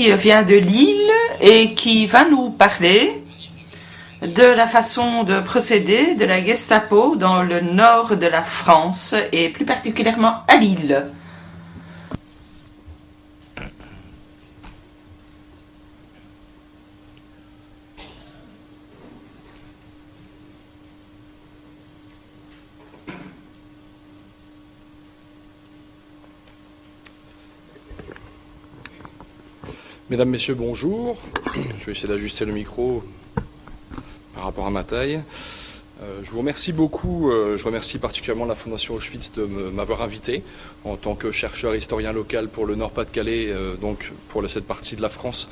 qui vient de Lille et qui va nous parler de la façon de procéder de la Gestapo dans le nord de la France et plus particulièrement à Lille. Mesdames, Messieurs, bonjour. Je vais essayer d'ajuster le micro par rapport à ma taille. Je vous remercie beaucoup. Je remercie particulièrement la Fondation Auschwitz de m'avoir invité en tant que chercheur historien local pour le Nord-Pas-de-Calais, donc pour cette partie de la France.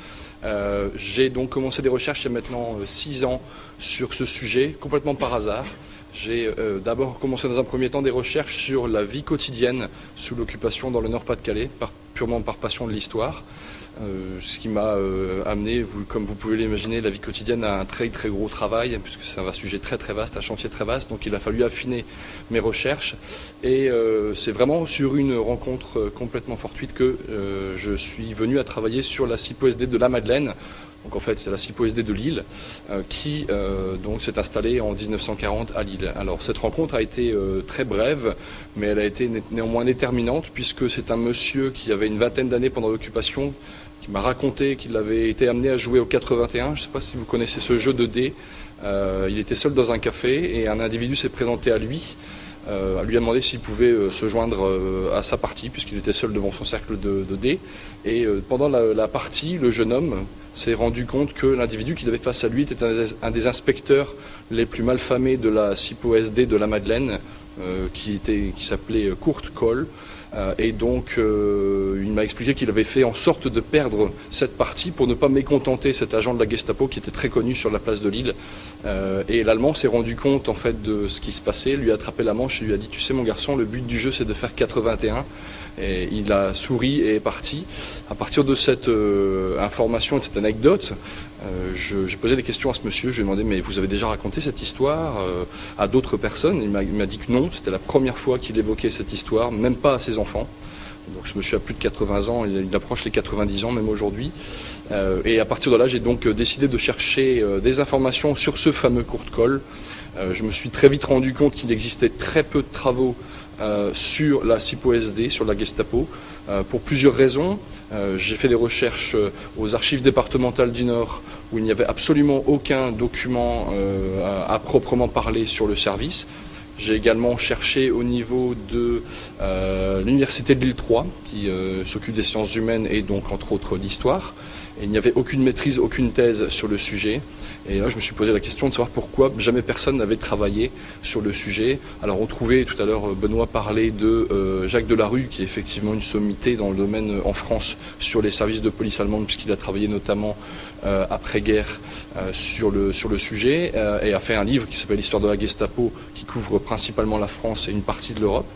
J'ai donc commencé des recherches il y a maintenant 6 ans sur ce sujet, complètement par hasard. J'ai d'abord commencé dans un premier temps des recherches sur la vie quotidienne sous l'occupation dans le Nord-Pas-de-Calais, purement par passion de l'histoire. Ce qui m'a amené, comme vous pouvez l'imaginer, la vie quotidienne à un très très gros travail, puisque c'est un sujet très très vaste, un chantier très vaste, donc il a fallu affiner mes recherches. Et c'est vraiment sur une rencontre complètement fortuite que je suis venu à travailler sur la CIPO-SD de la Madeleine. Donc en fait c'est la CIPO-SD de Lille qui donc s'est installée en 1940 à Lille. Alors cette rencontre a été très brève, mais elle a été néanmoins déterminante, puisque c'est un monsieur qui avait une vingtaine d'années pendant l'occupation qui m'a raconté qu'il avait été amené à jouer au 81. Je ne sais pas si vous connaissez ce jeu de dés. Il était seul dans un café et un individu s'est présenté à lui. Lui a demandé s'il pouvait se joindre à sa partie, puisqu'il était seul devant son cercle de dés. Et pendant la partie, le jeune homme s'est rendu compte que l'individu qu'il avait face à lui était un des inspecteurs les plus malfamés de la CIPO-SD de la Madeleine, qui s'appelait Kurt Kohl. Et donc il m'a expliqué qu'il avait fait en sorte de perdre cette partie pour ne pas mécontenter cet agent de la Gestapo qui était très connu sur la place de Lille. Et l'Allemand s'est rendu compte en fait de ce qui se passait, lui a attrapé la manche et lui a dit: tu sais mon garçon, le but du jeu c'est de faire 81. Et il a souri et est parti. À partir de cette information et de cette anecdote, j'ai posé des questions à ce monsieur. Je lui ai demandé: mais vous avez déjà raconté cette histoire à d'autres personnes? Il m'a dit que non, c'était la première fois qu'il évoquait cette histoire, même pas à ses enfants. Donc ce monsieur a plus de 80 ans, il approche les 90 ans même aujourd'hui. Et à partir de là, j'ai donc décidé de chercher des informations sur ce fameux Kurt Kohl. Je me suis très vite rendu compte qu'il existait très peu de travaux sur la CIPO-SD, sur la Gestapo, pour plusieurs raisons. J'ai fait des recherches aux archives départementales du Nord, où il n'y avait absolument aucun document à proprement parler sur le service. J'ai également cherché au niveau de l'université de Lille 3, qui s'occupe des sciences humaines et donc entre autres l'histoire. Et il n'y avait aucune maîtrise, aucune thèse sur le sujet. Et là, je me suis posé la question de savoir pourquoi jamais personne n'avait travaillé sur le sujet. Alors, on trouvait, tout à l'heure, Benoît parlait de Jacques Delarue, qui est effectivement une sommité dans le domaine en France sur les services de police allemande, puisqu'il a travaillé notamment après-guerre sur le sujet, et a fait un livre qui s'appelle L'histoire de la Gestapo, qui couvre principalement la France et une partie de l'Europe.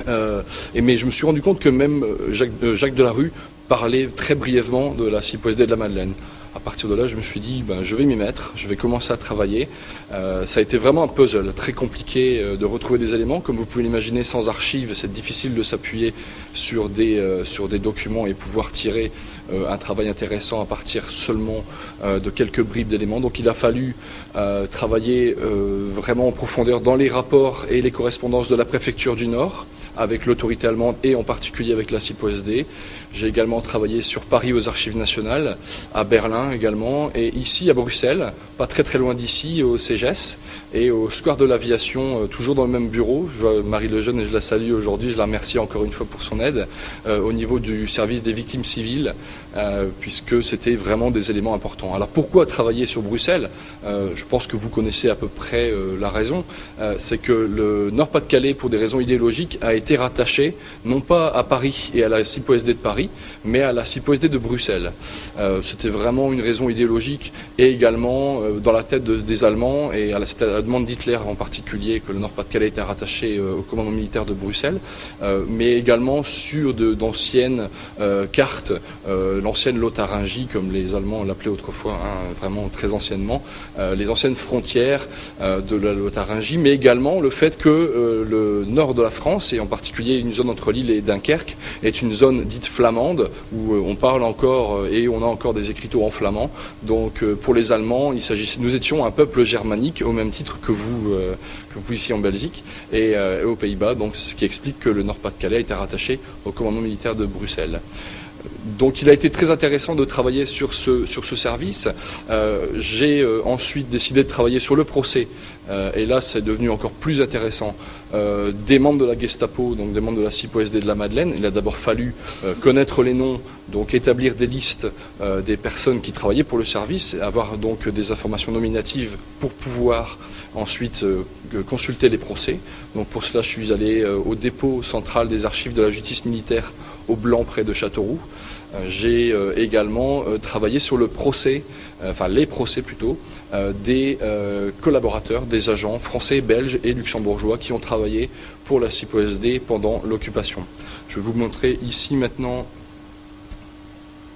Mais je me suis rendu compte que même Jacques Delarue parlait très brièvement de la CIPO-SD de la Madeleine. À partir de là, je me suis dit, je vais m'y mettre, je vais commencer à travailler. Ça a été vraiment un puzzle très compliqué de retrouver des éléments. Comme vous pouvez l'imaginer, sans archives, c'est difficile de s'appuyer sur des documents et pouvoir tirer un travail intéressant à partir seulement de quelques bribes d'éléments. Donc il a fallu travailler vraiment en profondeur dans les rapports et les correspondances de la préfecture du Nord, avec l'autorité allemande et en particulier avec la CIPO-SD. J'ai également travaillé sur Paris aux Archives nationales, à Berlin également, et ici à Bruxelles, pas très très loin d'ici, au CEGES et au Square de l'Aviation, toujours dans le même bureau. Je vois Marie Lejeune et je la salue aujourd'hui, je la remercie encore une fois pour son aide, au niveau du service des victimes civiles, puisque c'était vraiment des éléments importants. Alors pourquoi travailler sur Bruxelles? Je pense que vous connaissez à peu près la raison. C'est que le Nord-Pas-de-Calais, pour des raisons idéologiques, a été rattaché non pas à Paris et à la CIPO-SD de Paris, mais à la CIPO-SD de Bruxelles. C'était vraiment une raison idéologique et également dans la tête des Allemands et à la demande d'Hitler en particulier que le Nord-Pas-de-Calais était rattaché au commandement militaire de Bruxelles, mais également sur d'anciennes cartes, l'ancienne Lotharingie comme les Allemands l'appelaient autrefois, vraiment très anciennement, les anciennes frontières de la Lotharingie, mais également le fait que le nord de la France et en particulier particulier une zone entre Lille et Dunkerque, est une zone dite flamande, où on parle encore et on a encore des écriteaux en flamand. Donc pour les Allemands, nous étions un peuple germanique au même titre que vous ici en Belgique et aux Pays-Bas, donc ce qui explique que le Nord-Pas-de-Calais a été rattaché au commandement militaire de Bruxelles. Donc il a été très intéressant de travailler sur ce service. J'ai ensuite décidé de travailler sur le procès. Et là, c'est devenu encore plus intéressant. Des membres de la Gestapo, donc des membres de la CIPO-SD de la Madeleine. Il a d'abord fallu connaître les noms, donc établir des listes des personnes qui travaillaient pour le service, avoir donc des informations nominatives pour pouvoir ensuite consulter les procès. Donc pour cela, je suis allé au dépôt central des archives de la justice militaire au Blanc près de Châteauroux. J'ai également travaillé sur le procès, les procès plutôt, des collaborateurs, des agents français, belges et luxembourgeois qui ont travaillé pour la CIPO-SD pendant l'occupation. Je vais vous montrer ici maintenant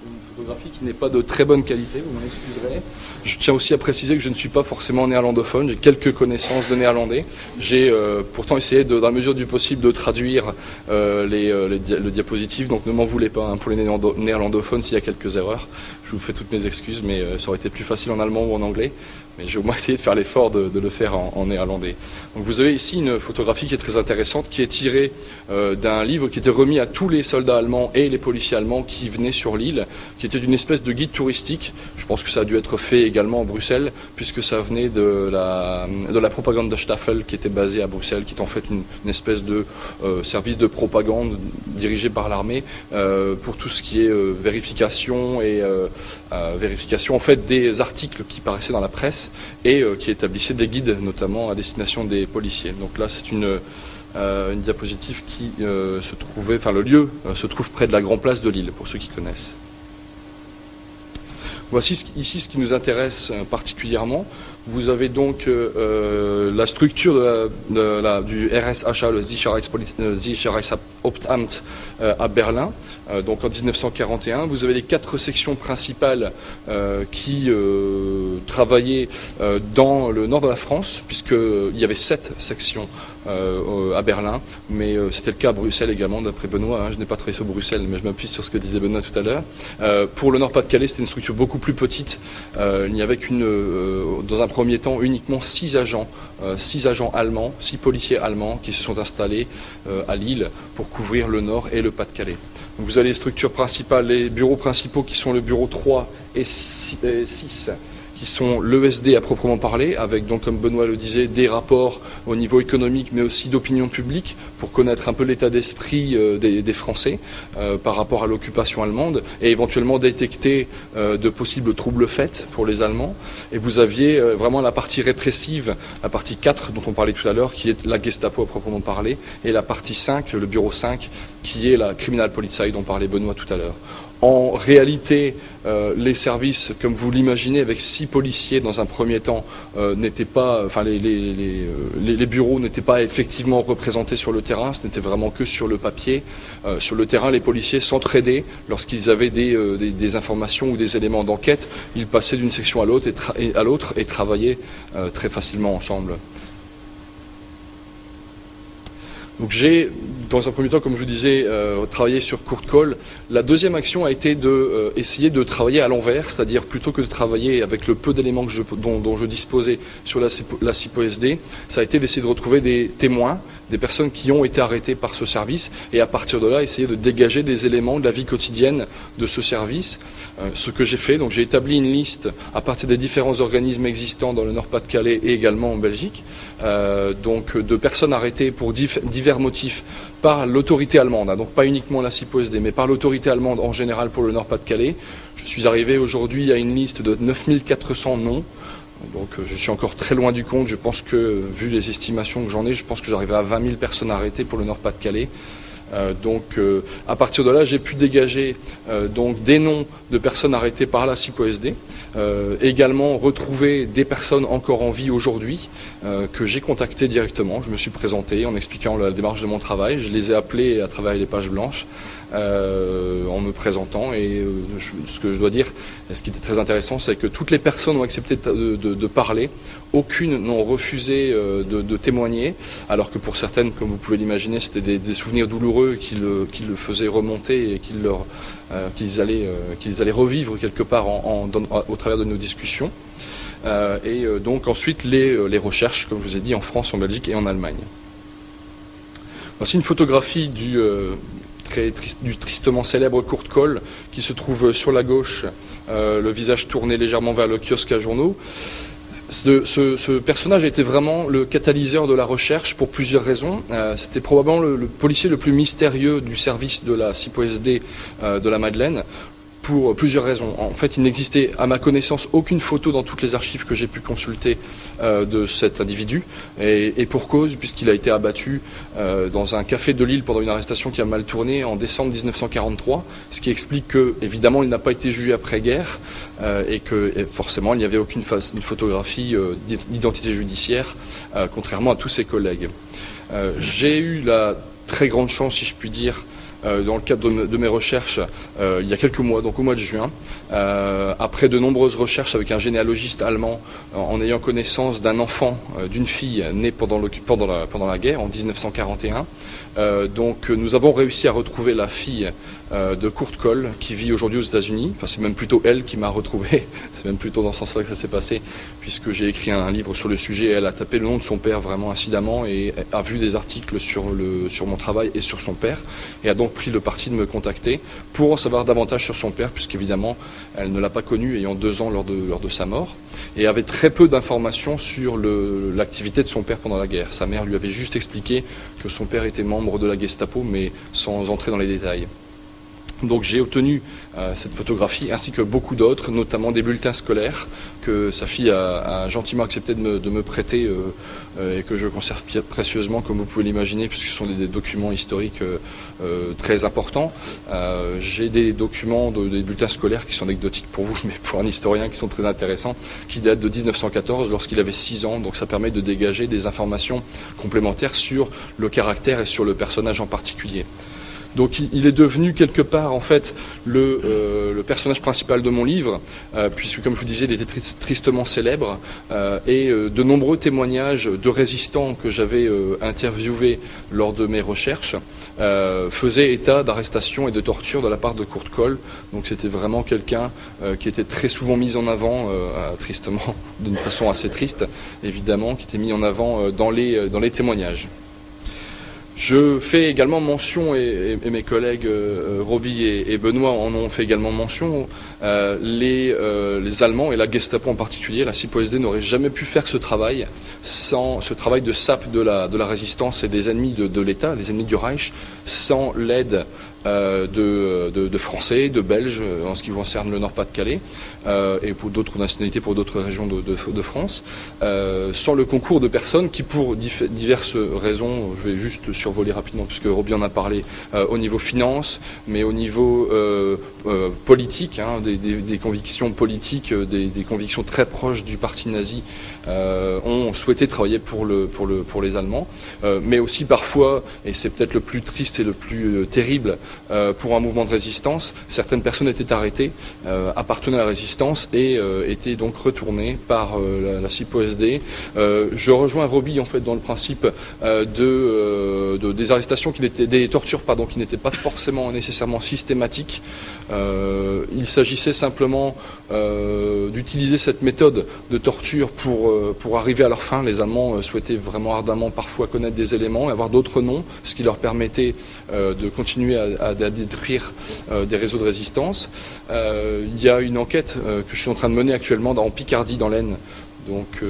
une photographie qui n'est pas de très bonne qualité, vous m'en excuserez. Je tiens aussi à préciser que je ne suis pas forcément néerlandophone, j'ai quelques connaissances de néerlandais. J'ai pourtant essayé, dans la mesure du possible, de traduire le diapositive, donc ne m'en voulez pas pour les néerlandophones s'il y a quelques erreurs. Je vous fais toutes mes excuses, mais ça aurait été plus facile en allemand ou en anglais. Mais j'ai au moins essayé de faire l'effort de le faire en néerlandais. Donc vous avez ici une photographie qui est très intéressante, qui est tirée d'un livre qui était remis à tous les soldats allemands et les policiers allemands qui venaient sur l'île, qui était une espèce de guide touristique. Je pense que ça a dû être fait également à Bruxelles, puisque ça venait de la Propagandestaffel qui était basée à Bruxelles, qui est en fait une espèce de service de propagande dirigé par l'armée pour tout ce qui est vérification et vérification en fait des articles qui paraissaient dans la presse et qui établissait des guides notamment à destination des policiers. Donc là c'est une diapositive qui se trouvait, le lieu se trouve près de la Grand Place de Lille pour ceux qui connaissent. Voici ici ce qui nous intéresse particulièrement. Vous avez donc la structure du RSHA, le Sicherheitshauptamt à Berlin. Donc en 1941, vous avez les 4 sections principales qui travaillaient dans le nord de la France, puisqu'il y avait 7 sections à Berlin, mais c'était le cas à Bruxelles également, d'après Benoît. Je n'ai pas travaillé sur Bruxelles, mais je m'appuie sur ce que disait Benoît tout à l'heure. Pour le Nord-Pas-de-Calais, c'était une structure beaucoup plus petite. Il n'y avait dans un premier temps uniquement 6 agents allemands, 6 policiers allemands qui se sont installés à Lille pour couvrir le Nord et le Pas-de-Calais. Vous avez les structures principales, les bureaux principaux qui sont le bureau 3 et 6, qui sont l'ESD à proprement parler, avec donc, comme Benoît le disait, des rapports au niveau économique, mais aussi d'opinion publique, pour connaître un peu l'état d'esprit des Français par rapport à l'occupation allemande, et éventuellement détecter de possibles troubles faits pour les Allemands. Et vous aviez vraiment la partie répressive, la partie 4 dont on parlait tout à l'heure, qui est la Gestapo à proprement parler, et la partie 5, le bureau 5, qui est la Kriminalpolizei dont parlait Benoît tout à l'heure. En réalité, les services, comme vous l'imaginez, avec 6 policiers dans un premier temps, n'étaient pas, les bureaux n'étaient pas effectivement représentés sur le terrain, ce n'était vraiment que sur le papier. Sur le terrain, les policiers s'entraidaient lorsqu'ils avaient des informations ou des éléments d'enquête. Ils passaient d'une section à l'autre et travaillaient très facilement ensemble. Donc j'ai, dans un premier temps, comme je vous disais, travaillé sur Kurt Kohl. La deuxième action a été d'essayer de travailler à l'envers, c'est-à-dire plutôt que de travailler avec le peu d'éléments dont je disposais sur la CIPO-SD, ça a été d'essayer de retrouver des témoins, des personnes qui ont été arrêtées par ce service, et à partir de là, essayer de dégager des éléments de la vie quotidienne de ce service. Ce que j'ai fait, donc j'ai établi une liste à partir des différents organismes existants dans le Nord-Pas-de-Calais et également en Belgique, donc de personnes arrêtées pour divers motifs par l'autorité allemande, donc pas uniquement la CIPO-SD, mais par l'autorité allemande en général pour le Nord-Pas-de-Calais. Je suis arrivé aujourd'hui à une liste de 9400 noms. Donc je suis encore très loin du compte. Je pense que, vu les estimations que j'en ai, je pense que j'arriverai à 20 000 personnes arrêtées pour le Nord-Pas-de-Calais. À partir de là, j'ai pu dégager donc des noms de personnes arrêtées par la CIPO-SD, également retrouver des personnes encore en vie aujourd'hui que j'ai contactées directement. Je me suis présenté en expliquant la démarche de mon travail. Je les ai appelés à travers les pages blanches en me présentant. Et ce que je dois dire, ce qui était très intéressant, c'est que toutes les personnes ont accepté de parler, aucune n'ont refusé de témoigner, alors que pour certaines, comme vous pouvez l'imaginer, c'était des souvenirs douloureux qui le faisaient remonter et qu'ils allaient revivre quelque part au travers de nos discussions. Donc ensuite les recherches, comme je vous ai dit, en France, en Belgique et en Allemagne. Voici une photographie du tristement célèbre Kurt Kohl, qui se trouve sur la gauche, le visage tourné légèrement vers le kiosque à journaux. Ce personnage a été vraiment le catalyseur de la recherche pour plusieurs raisons. C'était probablement le policier le plus mystérieux du service de la CIPO-SD de la Madeleine, pour plusieurs raisons. En fait, il n'existait, à ma connaissance, aucune photo dans toutes les archives que j'ai pu consulter de cet individu, et pour cause, puisqu'il a été abattu dans un café de Lille pendant une arrestation qui a mal tourné en décembre 1943, ce qui explique que, évidemment, il n'a pas été jugé après-guerre, et que forcément, il n'y avait aucune photographie d'identité judiciaire, contrairement à tous ses collègues. J'ai eu la très grande chance, si je puis dire, dans le cadre de mes recherches il y a quelques mois, donc au mois de juin, après de nombreuses recherches avec un généalogiste allemand, en ayant connaissance d'un enfant, d'une fille née pendant la guerre en 1941. Donc nous avons réussi à retrouver la fille de Kurt Kohl, qui vit aujourd'hui aux États-Unis. Enfin, c'est même plutôt elle qui m'a retrouvé. C'est même plutôt dans ce sens-là que ça s'est passé, puisque j'ai écrit un livre sur le sujet. Elle a tapé le nom de son père vraiment incidemment et a vu des articles sur mon travail et sur son père, et a donc pris le parti de me contacter pour en savoir davantage sur son père, puisqu'évidemment elle ne l'a pas connu ayant 2 ans lors de sa mort, et avait très peu d'informations sur l'activité de son père pendant la guerre. Sa mère lui avait juste expliqué que son père était membre de la Gestapo, mais sans entrer dans les détails. Donc j'ai obtenu cette photographie ainsi que beaucoup d'autres, notamment des bulletins scolaires que sa fille a gentiment accepté de me prêter et que je conserve précieusement, comme vous pouvez l'imaginer, puisque ce sont des documents historiques très importants. J'ai des documents, des bulletins scolaires qui sont anecdotiques pour vous, mais pour un historien qui sont très intéressants, qui datent de 1914 lorsqu'il avait 6 ans, donc ça permet de dégager des informations complémentaires sur le caractère et sur le personnage en particulier. Donc il est devenu quelque part en fait le personnage principal de mon livre, puisque comme je vous disais, il était tristement célèbre, et de nombreux témoignages de résistants que j'avais interviewés lors de mes recherches faisaient état d'arrestations et de tortures de la part de Kurt Kohl. Donc c'était vraiment quelqu'un qui était très souvent mis en avant, tristement, d'une façon assez triste évidemment, qui était mis en avant dans les témoignages. Je fais également mention, et mes collègues Roby et Benoît en ont fait également mention, les Allemands et la Gestapo en particulier, la CIPO-SD n'aurait jamais pu faire ce travail sans ce travail de sape de la résistance et des ennemis de l'État, les ennemis du Reich, sans l'aide de Français, de Belges en ce qui concerne le Nord-Pas-de-Calais et pour d'autres nationalités, pour d'autres régions de France, sans le concours de personnes qui, pour diverses raisons, je vais juste survoler rapidement puisque Roby en a parlé, au niveau finance, mais au niveau politique, des convictions politiques, des convictions très proches du parti nazi, ont souhaité travailler pour les Allemands, mais aussi parfois, et c'est peut-être le plus triste et le plus terrible, pour un mouvement de résistance, certaines personnes étaient arrêtées, appartenaient à la résistance et étaient donc retournées par la CIPO-SD. Je rejoins Roby en fait dans le principe des arrestations des tortures qui n'étaient pas forcément nécessairement systématiques. Il s'agissait simplement d'utiliser cette méthode de torture pour arriver à leur fin. Les Allemands souhaitaient vraiment ardemment parfois connaître des éléments et avoir d'autres noms, ce qui leur permettait de continuer à détruire des réseaux de résistance. Il y a une enquête que je suis en train de mener actuellement en Picardie, dans l'Aisne, donc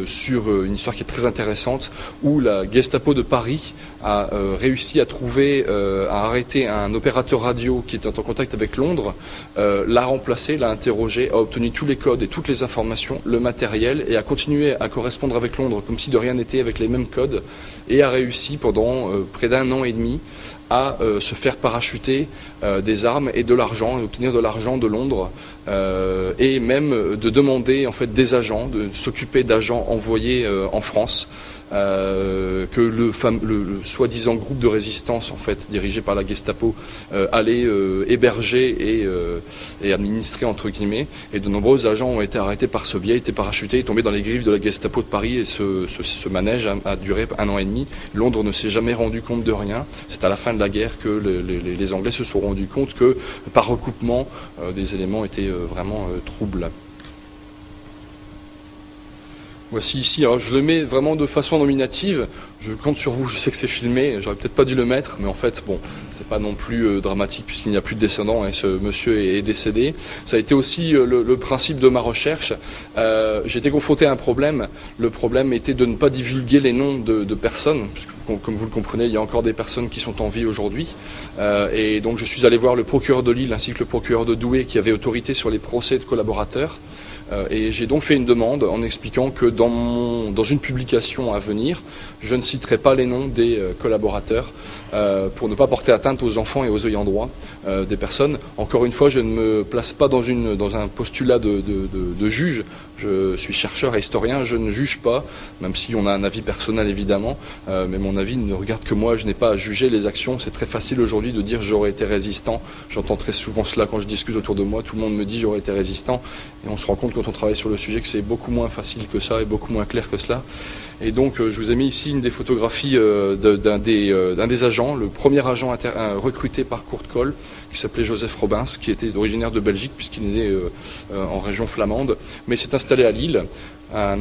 sur une histoire qui est très intéressante, où la Gestapo de Paris a réussi à arrêter un opérateur radio qui était en contact avec Londres, l'a remplacé, l'a interrogé, a obtenu tous les codes et toutes les informations, le matériel, et a continué à correspondre avec Londres comme si de rien n'était, avec les mêmes codes, et a réussi pendant près d'1 an et demi à se faire parachuter des armes et de l'argent, et obtenir de l'argent de Londres, et même de demander en fait des agents, de s'occuper d'agents envoyés en France, que le soi-disant groupe de résistance, en fait, dirigé par la Gestapo, allait héberger et administrer, entre guillemets. Et de nombreux agents ont été arrêtés par ce biais, étaient parachutés, tombés dans les griffes de la Gestapo de Paris, et ce manège a duré 1 an et demi. Londres ne s'est jamais rendu compte de rien. C'est à la fin de la guerre que les Anglais se sont rendus compte que, par recoupement, des éléments étaient vraiment troubles. Voici ici, alors je le mets vraiment de façon nominative, je compte sur vous, je sais que c'est filmé, j'aurais peut-être pas dû le mettre, mais en fait, bon, c'est pas non plus dramatique puisqu'il n'y a plus de descendants et ce monsieur est décédé. Ça a été aussi le principe de ma recherche. J'ai été confronté à un problème. Le problème était de ne pas divulguer les noms de personnes, puisque comme vous le comprenez, il y a encore des personnes qui sont en vie aujourd'hui. Et donc je suis allé voir le procureur de Lille ainsi que le procureur de Douai qui avait autorité sur les procès de collaborateurs. Et j'ai donc fait une demande en expliquant que dans une publication à venir, je ne citerai pas les noms des collaborateurs pour ne pas porter atteinte aux enfants et aux ayants droit des personnes. Encore une fois, je ne me place pas dans un postulat de juge. Je suis chercheur et historien, je ne juge pas, même si on a un avis personnel évidemment, mais mon avis ne regarde que moi, je n'ai pas à juger les actions. C'est très facile aujourd'hui de dire j'aurais été résistant. J'entends très souvent cela quand je discute autour de moi, tout le monde me dit j'aurais été résistant, et on se rend compte quand on travaille sur le sujet que c'est beaucoup moins facile que ça et beaucoup moins clair que cela. Et donc je vous ai mis ici une des photographies d'un des agents, le premier agent recruté par Kurt Kohl, qui s'appelait Joseph Robins, qui était originaire de Belgique puisqu'il est né en région flamande, mais s'est installé à Lille, un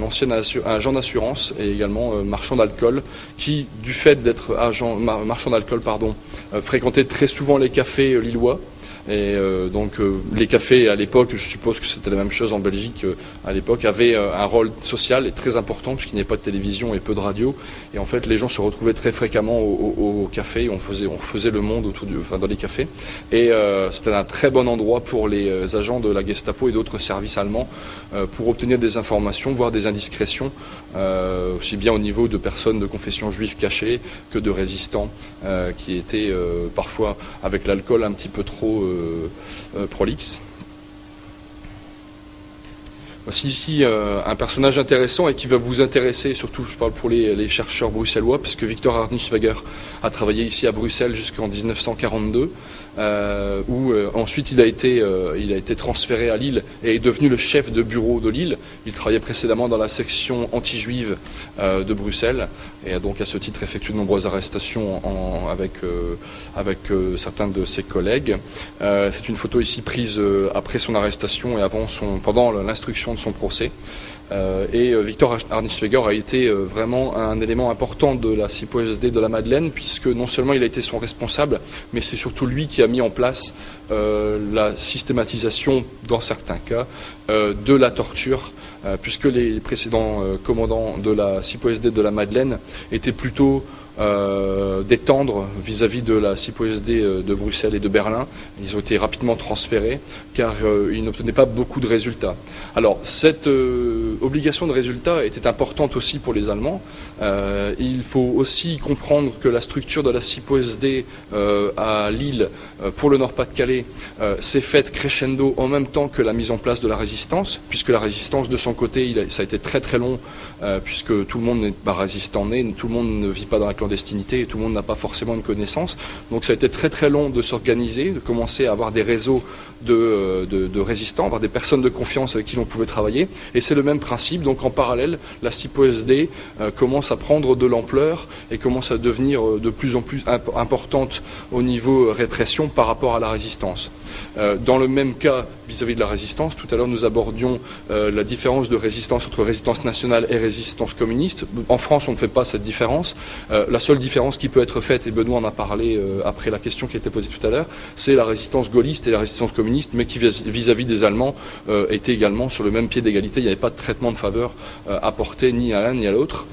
agent d'assurance et également marchand d'alcool, qui, du fait d'être marchand d'alcool, fréquentait très souvent les cafés lillois. Et donc les cafés à l'époque, je suppose que c'était la même chose en Belgique à l'époque, avaient un rôle social et très important puisqu'il n'y avait pas de télévision et peu de radio. Et en fait, les gens se retrouvaient très fréquemment au café. On faisait le monde dans les cafés. Et c'était un très bon endroit pour les agents de la Gestapo et d'autres services allemands pour obtenir des informations, voire des indiscrétions, aussi bien au niveau de personnes de confession juive cachée que de résistants qui étaient parfois avec l'alcool un petit peu trop prolixe. Voici ici un personnage intéressant et qui va vous intéresser, surtout je parle pour les chercheurs bruxellois, puisque Victor Harnischweger a travaillé ici à Bruxelles jusqu'en 1942, où ensuite il a été transféré à Lille et est devenu le chef de bureau de Lille. Il travaillait précédemment dans la section anti-juive de Bruxelles et a donc à ce titre effectué de nombreuses arrestations avec certains de ses collègues. C'est une photo ici prise après son arrestation et pendant l'instruction de son procès. Et Victor Harnischweger a été vraiment un élément important de la CIPO-SD de la Madeleine, puisque non seulement il a été son responsable, mais c'est surtout lui qui a mis en place la systématisation, dans certains cas, de la torture, puisque les précédents commandants de la CIPO-SD de la Madeleine étaient plutôt d'étendre vis-à-vis de la CIPO-SD de Bruxelles et de Berlin. Ils ont été rapidement transférés car ils n'obtenaient pas beaucoup de résultats. Alors cette obligation de résultats était importante aussi pour les Allemands. Il faut aussi comprendre que la structure de la CIPO-SD à Lille pour le Nord-Pas-de-Calais s'est faite crescendo en même temps que la mise en place de la résistance, puisque la résistance de son côté, ça a été très très long, puisque tout le monde n'est pas résistant né, tout le monde ne vit pas dans la clandestinité et tout le monde n'a pas forcément une connaissance. Donc ça a été très très long de s'organiser, de commencer à avoir des réseaux de résistants, avoir des personnes de confiance avec qui l'on pouvait travailler. Et c'est le même principe. Donc en parallèle, la CIPO-SD commence à prendre de l'ampleur et commence à devenir de plus en plus importante au niveau répression par rapport à la résistance. Dans le même cas, vis-à-vis de la résistance, tout à l'heure nous abordions la différence de résistance entre résistance nationale et résistance communiste. En France, on ne fait pas cette différence. La seule différence qui peut être faite, et Benoît en a parlé après la question qui a été posée tout à l'heure, c'est la résistance gaulliste et la résistance communiste, mais qui vis-à-vis des Allemands était également sur le même pied d'égalité. Il n'y avait pas de traitement de faveur apporté ni à l'un ni à l'autre.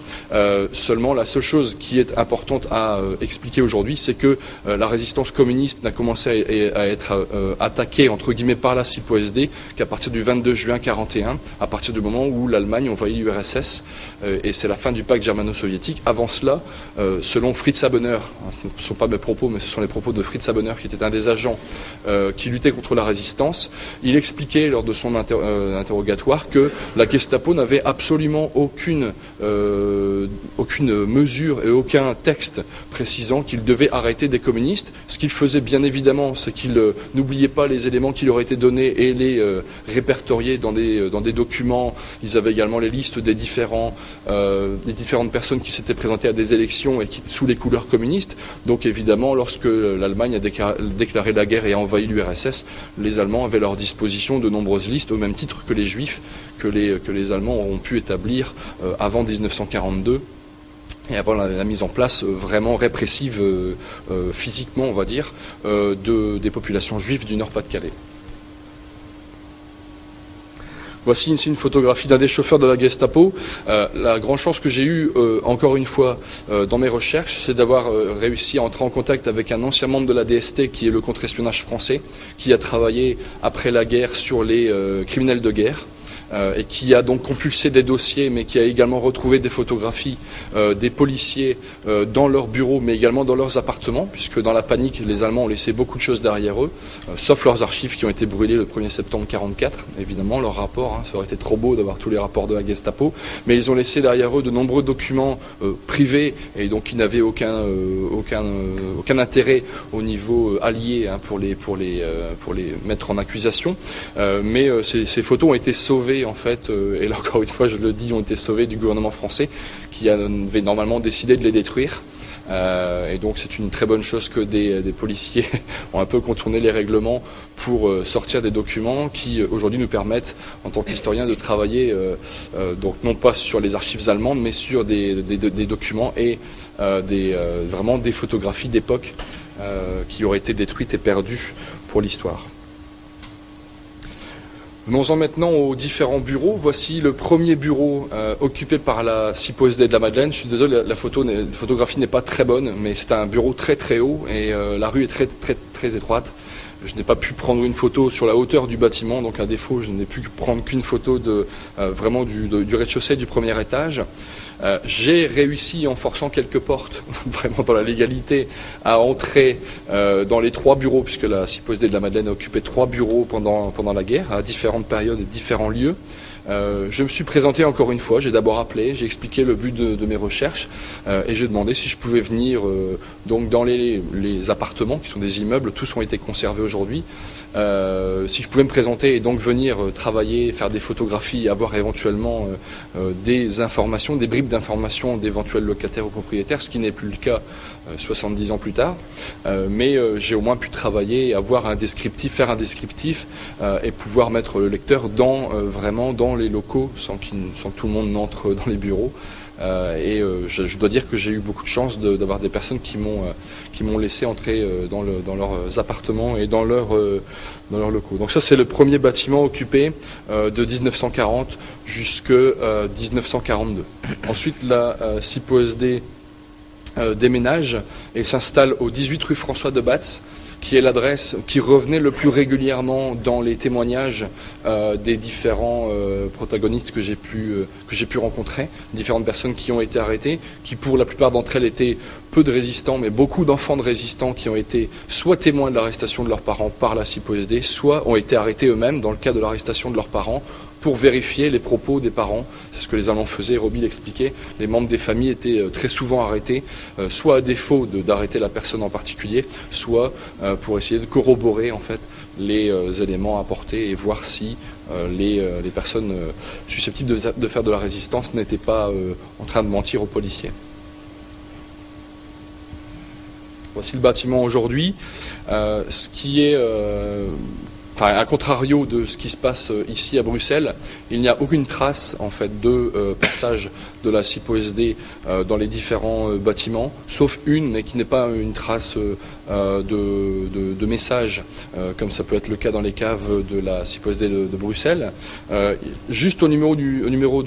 Seulement, la seule chose qui est importante à expliquer aujourd'hui, c'est que la résistance communiste n'a commencé à être attaquée, entre guillemets, par la CIPO SIPO-SD qu'à partir du 22 juin 1941, à partir du moment où l'Allemagne envahit l'URSS, et c'est la fin du pacte germano-soviétique. Avant cela, selon Fritz Habener, ce ne sont pas mes propos, mais ce sont les propos de Fritz Habener, qui était un des agents qui luttait contre la résistance, il expliquait lors de son interrogatoire que la Gestapo n'avait absolument aucune mesure et aucun texte précisant qu'il devait arrêter des communistes. Ce qu'il faisait bien évidemment, c'est qu'il n'oubliait pas les éléments qui leur étaient donnés et les répertorier dans des documents. Ils avaient également les listes des différentes personnes qui s'étaient présentées à des élections et qui sous les couleurs communistes. Donc évidemment, lorsque l'Allemagne a déclaré la guerre et a envahi l'URSS, les Allemands avaient à leur disposition de nombreuses listes, au même titre que les Juifs, que les Allemands auront pu établir avant 1942. Et avant la mise en place vraiment répressive physiquement, on va dire, des populations juives du Nord-Pas-de-Calais. Voici ici une photographie d'un des chauffeurs de la Gestapo. La grande chance que j'ai eue, encore une fois, dans mes recherches, c'est d'avoir réussi à entrer en contact avec un ancien membre de la DST, qui est le contre-espionnage français, qui a travaillé après la guerre sur les criminels de guerre. Et qui a donc compulsé des dossiers, mais qui a également retrouvé des photographies des policiers dans leurs bureaux, mais également dans leurs appartements, puisque dans la panique, les Allemands ont laissé beaucoup de choses derrière eux, sauf leurs archives qui ont été brûlées le 1er septembre 1944, évidemment, leurs rapports, ça aurait été trop beau d'avoir tous les rapports de la Gestapo, mais ils ont laissé derrière eux de nombreux documents privés, et donc qui n'avaient aucun intérêt au niveau allié pour les mettre en accusation, mais ces photos ont été sauvées en fait, et là encore une fois je le dis, ont été sauvés du gouvernement français qui avait normalement décidé de les détruire. Et donc c'est une très bonne chose que des policiers ont un peu contourné les règlements pour sortir des documents qui aujourd'hui nous permettent en tant qu'historiens de travailler donc non pas sur les archives allemandes mais sur des documents et vraiment des photographies d'époque qui auraient été détruites et perdues pour l'histoire. Venons-en maintenant aux différents bureaux. Voici le premier bureau occupé par la SIPO-SD de la Madeleine. Je suis désolé, la photographie n'est pas très bonne, mais c'est un bureau très très haut et la rue est très très très étroite. Je n'ai pas pu prendre une photo sur la hauteur du bâtiment, donc à défaut, je n'ai pu prendre qu'une photo vraiment du rez-de-chaussée du premier étage. J'ai réussi, en forçant quelques portes, vraiment dans la légalité, à entrer dans les 3 bureaux, puisque la SIPO-SD de la Madeleine a occupé 3 bureaux pendant la guerre, à différentes périodes et différents lieux. Je me suis présenté encore une fois, j'ai d'abord appelé, j'ai expliqué le but de mes recherches et j'ai demandé si je pouvais venir donc dans les appartements qui sont des immeubles, tous ont été conservés aujourd'hui, si je pouvais me présenter et donc venir travailler, faire des photographies, avoir éventuellement des informations, des bribes d'informations d'éventuels locataires ou propriétaires, ce qui n'est plus le cas 70 ans plus tard, mais j'ai au moins pu travailler, avoir un descriptif, faire un descriptif et pouvoir mettre le lecteur vraiment dans les locaux sans que tout le monde n'entre dans les bureaux. Je dois dire que j'ai eu beaucoup de chance d'avoir des personnes qui m'ont laissé entrer dans leurs appartements et dans leurs locaux. Donc ça c'est le premier bâtiment occupé de 1940 jusqu'à 1942. Ensuite la SIPO-SD déménage et s'installe au 18 rue François de Batz, qui est l'adresse qui revenait le plus régulièrement dans les témoignages des différents protagonistes que j'ai pu rencontrer, différentes personnes qui ont été arrêtées, qui pour la plupart d'entre elles étaient peu de résistants, mais beaucoup d'enfants de résistants qui ont été soit témoins de l'arrestation de leurs parents par la SIPO-SD, soit ont été arrêtés eux-mêmes dans le cas de l'arrestation de leurs parents, pour vérifier les propos des parents. C'est ce que les Allemands faisaient, Roby l'expliquait. Les membres des familles étaient très souvent arrêtés, soit à défaut d'arrêter la personne en particulier, soit pour essayer de corroborer en fait les éléments apportés et voir si les personnes susceptibles de faire de la résistance n'étaient pas en train de mentir aux policiers. Voici le bâtiment aujourd'hui, ce qui est... à contrario de ce qui se passe ici à Bruxelles, il n'y a aucune trace en fait de passage de la SIPO-SD dans les différents bâtiments, sauf une, mais qui n'est pas une trace de message, comme ça peut être le cas dans les caves de la SIPO-SD de Bruxelles. Juste au niveau numéro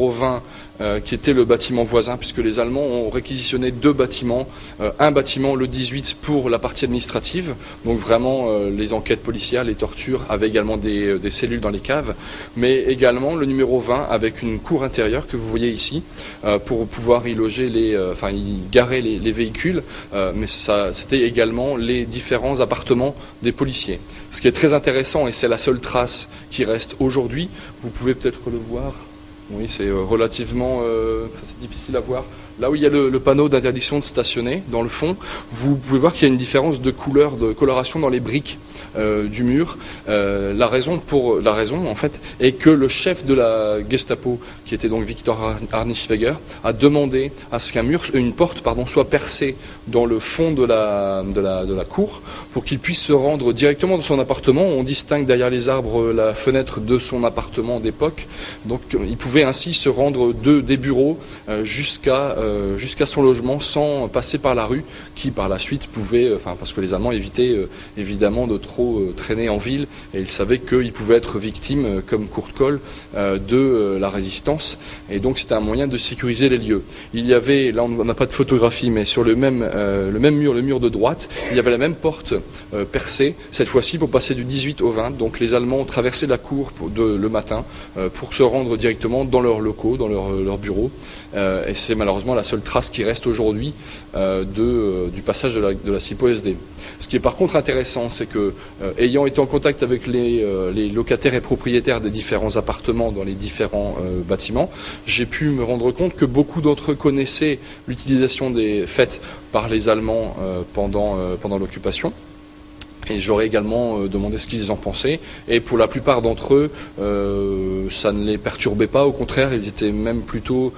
20, qui était le bâtiment voisin, puisque les Allemands ont réquisitionné 2 bâtiments, un bâtiment le 18 pour la partie administrative, donc vraiment les enquêtes policières, les tortures, avec également des cellules dans les caves, mais également le numéro 20 avec une cour intérieure que vous voyez ici, pour pouvoir y loger y garer les véhicules, mais c'était également les différents appartements des policiers. Ce qui est très intéressant, et c'est la seule trace qui reste aujourd'hui, vous pouvez peut-être le voir. Oui, c'est relativement c'est difficile à voir. Là où il y a le panneau d'interdiction de stationner, dans le fond, vous pouvez voir qu'il y a une différence de couleur, de coloration dans les briques du mur. La raison, en fait, est que le chef de la Gestapo, qui était donc Viktor Arnischweger, a demandé à ce qu'une porte soit percée dans le fond de la cour pour qu'il puisse se rendre directement dans son appartement. On distingue derrière les arbres la fenêtre de son appartement d'époque. Donc il pouvait ainsi se rendre des bureaux jusqu'à son logement sans passer par la rue, qui par la suite pouvait, parce que les Allemands évitaient évidemment de trop traîner en ville, et ils savaient qu'ils pouvaient être victimes, comme Kurt Kohl, de la résistance, et donc c'était un moyen de sécuriser les lieux. Il y avait, là on n'a pas de photographie, mais sur le même mur, le mur de droite, il y avait la même porte percée, cette fois-ci pour passer du 18 au 20, donc les Allemands ont traversé la cour le matin pour se rendre directement dans leurs locaux, dans leurs bureaux, et c'est malheureusement la seule trace qui reste aujourd'hui du passage de la SIPO-SD. Ce qui est par contre intéressant, c'est que, ayant été en contact avec les locataires et propriétaires des différents appartements dans les différents bâtiments, j'ai pu me rendre compte que beaucoup d'entre eux connaissaient l'utilisation faite par les Allemands pendant l'occupation. Et je leur ai également demandé ce qu'ils en pensaient. Et pour la plupart d'entre eux, ça ne les perturbait pas. Au contraire, ils étaient même plutôt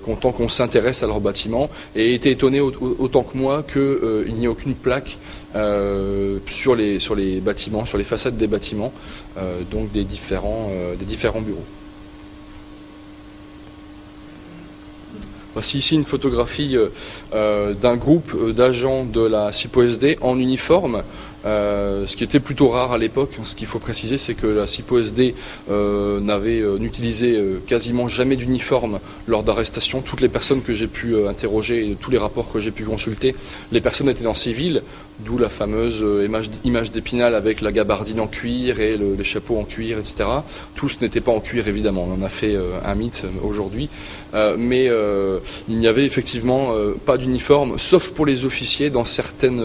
contents qu'on s'intéresse à leur bâtiment et étaient étonnés autant que moi qu'il n'y ait aucune plaque sur les bâtiments, sur les façades des bâtiments, donc des différents bureaux. Voici ici une photographie d'un groupe d'agents de la SIPO-SD en uniforme. Ce qui était plutôt rare à l'époque. Ce qu'il faut préciser, c'est que la SIPO-SD n'utilisait quasiment jamais d'uniforme lors d'arrestations. Toutes les personnes que j'ai pu interroger et tous les rapports que j'ai pu consulter, les personnes étaient en civil, d'où la fameuse image d'Épinal avec la gabardine en cuir et les chapeaux en cuir, etc. Tous n'étaient pas en cuir, évidemment. On en a fait un mythe aujourd'hui. Mais il n'y avait effectivement pas d'uniforme, sauf pour les officiers dans certaines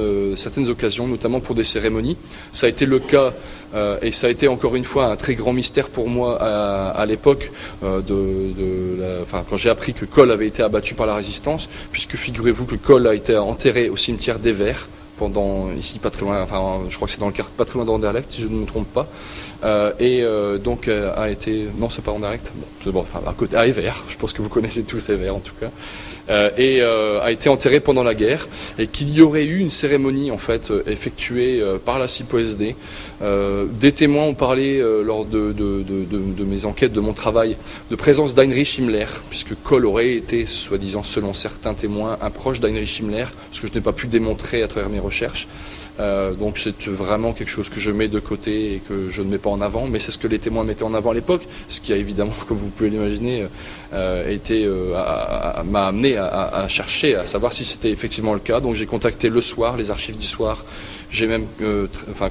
occasions, notamment pour des cérémonies. Ça a été le cas, et ça a été encore une fois un très grand mystère pour moi à l'époque, quand j'ai appris que Kohl avait été abattu par la résistance, puisque figurez-vous que Kohl a été enterré au cimetière des Verts, ici pas très loin, je crois que c'est dans le quartier pas très loin d'Anderlecht, si je ne me trompe pas, donc a été, non c'est pas Anderlecht, à côté, à Evere, je pense que vous connaissez tous Evere en tout cas, a été enterré pendant la guerre, et qu'il y aurait eu une cérémonie en fait effectuée par la SIPO-SD. Des témoins ont parlé lors de mes enquêtes, de mon travail, de présence d'Heinrich Himmler, puisque Kohl aurait été, soi-disant selon certains témoins, un proche d'Heinrich Himmler, ce que je n'ai pas pu démontrer à travers mes recherches. Donc c'est vraiment quelque chose que je mets de côté et que je ne mets pas en avant, mais c'est ce que les témoins mettaient en avant à l'époque, ce qui a évidemment, comme vous pouvez l'imaginer, m'a amené à chercher, à savoir si c'était effectivement le cas. Donc j'ai contacté le soir, les archives du soir. J'ai même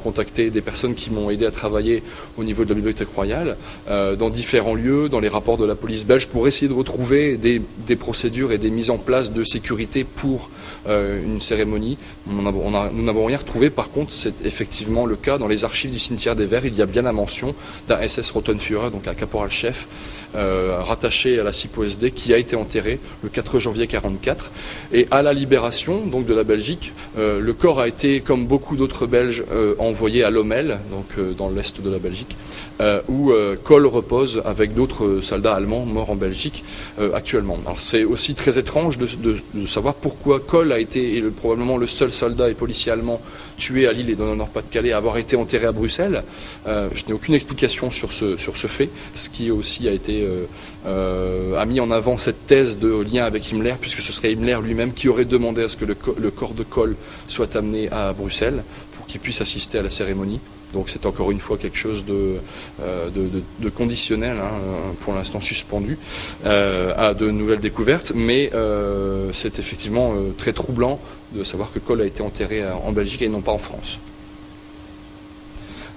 contacté des personnes qui m'ont aidé à travailler au niveau de la Bibliothèque royale, dans différents lieux, dans les rapports de la police belge, pour essayer de retrouver des procédures et des mises en place de sécurité pour une cérémonie. Nous n'avons rien retrouvé. Par contre, c'est effectivement le cas. Dans les archives du cimetière des Verts, il y a bien la mention d'un SS Rotenführer, donc un caporal-chef, rattaché à la SIPO-SD, qui a été enterré le 4 janvier 1944. Et à la libération donc de la Belgique, le corps a été, comme beaucoup d'autres Belges, envoyé à Lommel, donc dans l'est de la Belgique, où Kohl repose avec d'autres soldats allemands morts en Belgique actuellement. Alors c'est aussi très étrange de savoir pourquoi Kohl a été probablement le seul soldat et policier allemand tué à Lille et dans le Nord-Pas-de-Calais à avoir été enterré à Bruxelles. Je n'ai aucune explication sur ce fait, ce qui aussi a mis en avant cette thèse de lien avec Himmler, puisque ce serait Himmler lui-même qui aurait demandé à ce que le corps de Kohl soit amené à Bruxelles pour qu'il puisse assister à la cérémonie. Donc c'est encore une fois quelque chose de conditionnel, hein, pour l'instant suspendu à de nouvelles découvertes, mais c'est effectivement très troublant de savoir que Cole a été enterré en Belgique et non pas en France.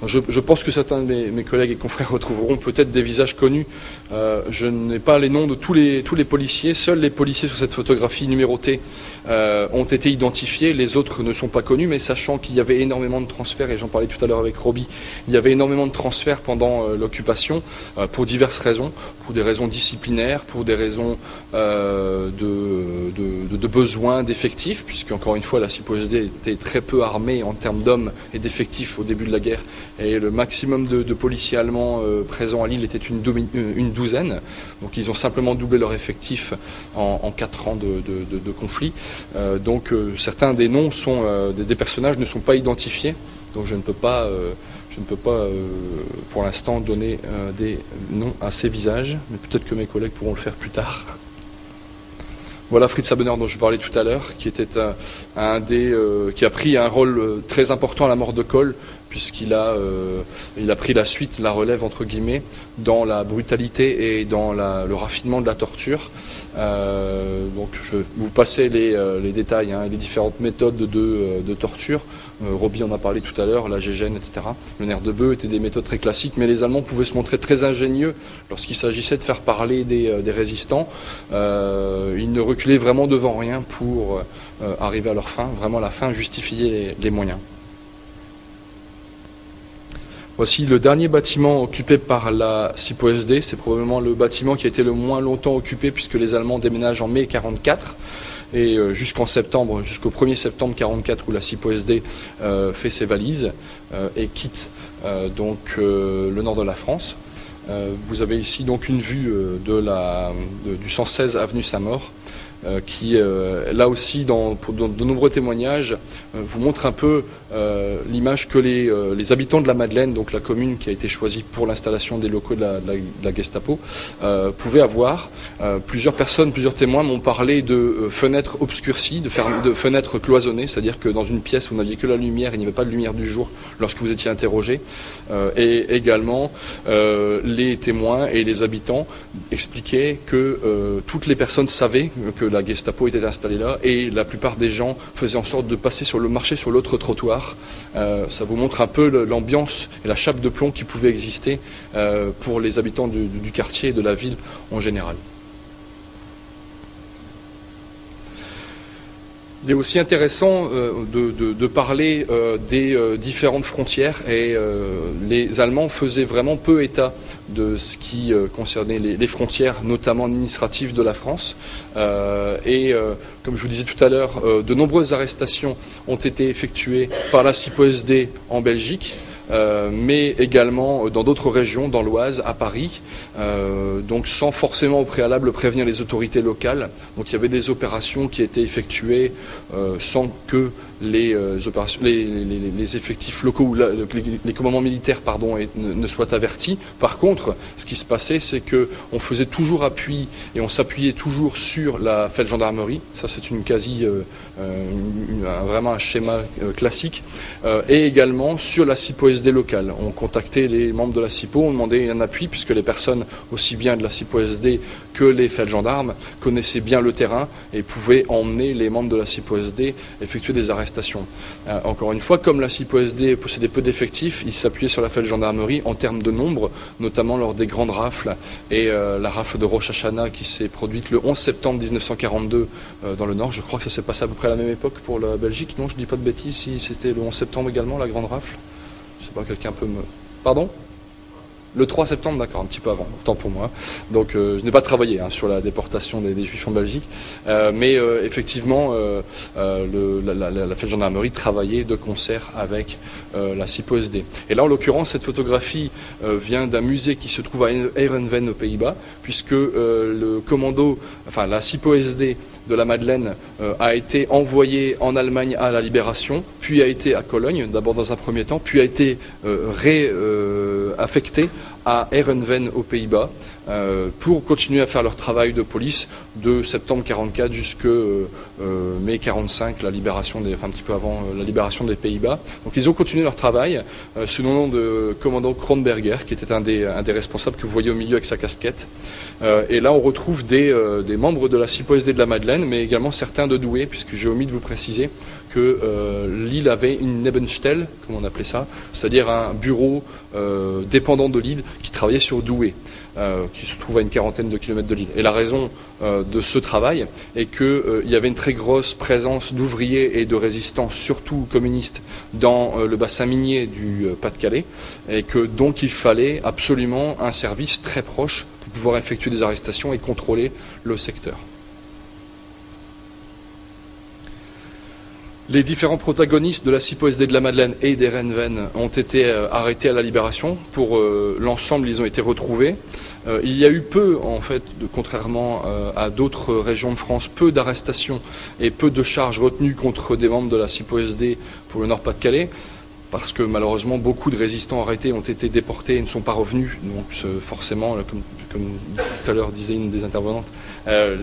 Je pense que certains de mes collègues et confrères retrouveront peut-être des visages connus. Je n'ai pas les noms de tous les policiers. Seuls les policiers sur cette photographie numérotée ont été identifiés. Les autres ne sont pas connus, mais sachant qu'il y avait énormément de transferts, et j'en parlais tout à l'heure avec Roby, il y avait énormément de transferts pendant l'occupation pour diverses raisons, pour des raisons disciplinaires, pour des raisons de besoins d'effectifs, puisque encore une fois la CIPO-SD était très peu armée en termes d'hommes et d'effectifs au début de la guerre. Et le maximum de policiers allemands présents à Lille était une douzaine. Donc ils ont simplement doublé leur effectif en 4 ans de conflit. Donc certains des noms sont des personnages ne sont pas identifiés. Donc je ne peux pas pour l'instant donner des noms à ces visages. Mais peut-être que mes collègues pourront le faire plus tard. Voilà Fritz Habener dont je parlais tout à l'heure, qui était qui a pris un rôle très important à la mort de Cole, puisqu'il a pris la suite, la relève entre guillemets, dans la brutalité et dans le raffinement de la torture. Donc je vous passais les détails, hein, les différentes méthodes de torture. Roby en a parlé tout à l'heure, la gégène, etc. Le nerf de bœuf étaient des méthodes très classiques, mais les Allemands pouvaient se montrer très ingénieux lorsqu'il s'agissait de faire parler des résistants. Ils ne reculaient vraiment devant rien pour arriver à leur fin. Vraiment, la fin justifiait les moyens. Voici le dernier bâtiment occupé par la CIPO-SD. C'est probablement le bâtiment qui a été le moins longtemps occupé, puisque les Allemands déménagent en mai 1944. Et jusqu'au 1er septembre 1944, où la CIPO-SD fait ses valises et quitte donc le nord de la France. Vous avez ici donc une vue du 116 avenue Saint-Maur, qui, là aussi, dans de nombreux témoignages, vous montre un peu l'image que les habitants de la Madeleine, donc la commune qui a été choisie pour l'installation des locaux de la Gestapo, pouvaient avoir. Plusieurs personnes, plusieurs témoins m'ont parlé de fenêtres obscurcies, de fenêtres cloisonnées, c'est-à-dire que dans une pièce, vous n'aviez que la lumière, il n'y avait pas de lumière du jour lorsque vous étiez interrogé. Et également, les témoins et les habitants expliquaient que toutes les personnes savaient que la Gestapo était installée là, et la plupart des gens faisaient en sorte de passer sur le marché sur l'autre trottoir. Ça vous montre un peu l'ambiance et la chape de plomb qui pouvait exister pour les habitants du quartier et de la ville en général. Il est aussi intéressant de parler des différentes frontières, et les Allemands faisaient vraiment peu état de ce qui concernait les frontières, notamment administratives de la France. Comme je vous disais tout à l'heure, de nombreuses arrestations ont été effectuées par la CIPO-SD en Belgique, mais également dans d'autres régions, dans l'Oise, à Paris, donc sans forcément au préalable prévenir les autorités locales. Donc il y avait des opérations qui étaient effectuées sans que les effectifs locaux ou les commandements militaires ne soient avertis. Par contre, ce qui se passait, c'est qu'on faisait toujours appui et on s'appuyait toujours sur la feldgendarmerie. Ça, c'est vraiment un schéma classique. Et également sur la CIPO-SD locale. On contactait les membres de la CIPO, on demandait un appui, puisque les personnes aussi bien de la CIPO-SD que les feldgendarmes connaissaient bien le terrain et pouvaient emmener les membres de la CIPO-SD effectuer des arrestations. Encore une fois, comme la CIPO-SD possédait peu d'effectifs, il s'appuyait sur la feldgendarmerie en termes de nombre, notamment lors des grandes rafles, et la rafle de Rosh Hashanah qui s'est produite le 11 septembre 1942 dans le Nord. Je crois que ça s'est passé à peu près à la même époque pour la Belgique. Non, je ne dis pas de bêtises, si c'était le 11 septembre également, la grande rafle. Je ne sais pas, quelqu'un peut me... Pardon ? Le 3 septembre, d'accord, un petit peu avant, autant pour moi. Donc je n'ai pas travaillé sur la déportation des Juifs en Belgique, mais effectivement, la feldgendarmerie travaillait de concert avec la CIPO-SD. Et là, en l'occurrence, cette photographie vient d'un musée qui se trouve à Heerenveen aux Pays-Bas, puisque la CIPO-SD de la Madeleine a été envoyée en Allemagne à la Libération, puis a été à Cologne, d'abord dans un premier temps, puis a été réaffectée à Heerenveen aux Pays-Bas pour continuer à faire leur travail de police de septembre 1944 mai 45, un petit peu avant la libération des Pays-Bas. Donc ils ont continué leur travail sous le nom de commandant Kronberger, qui était un des responsables que vous voyez au milieu avec sa casquette. Et là on retrouve des membres de la CIPO-SD de la Madeleine, mais également certains de Douai, puisque j'ai omis de vous préciser que l'île avait une Nebenstelle, comme on appelait ça, c'est-à-dire un bureau dépendant de l'île qui travaillait sur Douai, qui se trouve à une quarantaine de kilomètres de l'île. Et la raison de ce travail est qu'il y avait une très grosse présence d'ouvriers et de résistants, surtout communistes, dans le bassin minier du Pas-de-Calais, et que donc il fallait absolument un service très proche pour pouvoir effectuer des arrestations et contrôler le secteur. Les différents protagonistes de la CIPO-SD de la Madeleine et des Renven ont été arrêtés à la libération. Pour l'ensemble, ils ont été retrouvés. Il y a eu peu, en fait, contrairement à d'autres régions de France, peu d'arrestations et peu de charges retenues contre des membres de la CIPO-SD pour le Nord-Pas-de-Calais, parce que malheureusement beaucoup de résistants arrêtés ont été déportés et ne sont pas revenus. Donc forcément, comme tout à l'heure disait une des intervenantes,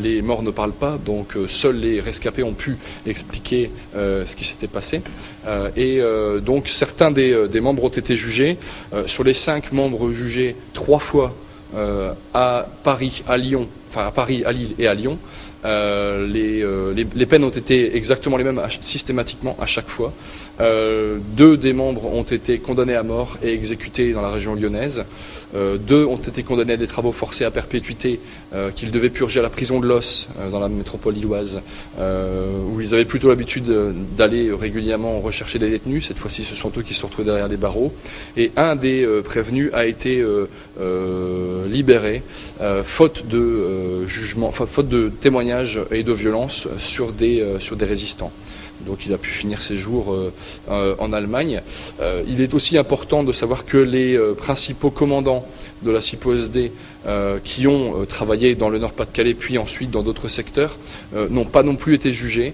les morts ne parlent pas, donc seuls les rescapés ont pu expliquer ce qui s'était passé. Donc certains des membres ont été jugés. Sur les 5 membres jugés 3 fois à Paris, à Lyon, enfin à Paris, à Lille et à Lyon, les peines ont été exactement les mêmes systématiquement à chaque fois. 2 des membres ont été condamnés à mort et exécutés dans la région lyonnaise. 2 ont été condamnés à des travaux forcés à perpétuité qu'ils devaient purger à la prison de Los dans la métropole lilloise, où ils avaient plutôt l'habitude d'aller régulièrement rechercher des détenus. Cette fois-ci, ce sont eux qui se sont retrouvés derrière les barreaux. Et un des prévenus a été libéré faute de jugement, faute de témoignages et de violences sur des résistants. Donc il a pu finir ses jours en Allemagne. Il est aussi important de savoir que les principaux commandants de la CIPO-SD qui ont travaillé dans le Nord-Pas-de-Calais puis ensuite dans d'autres secteurs n'ont pas non plus été jugés.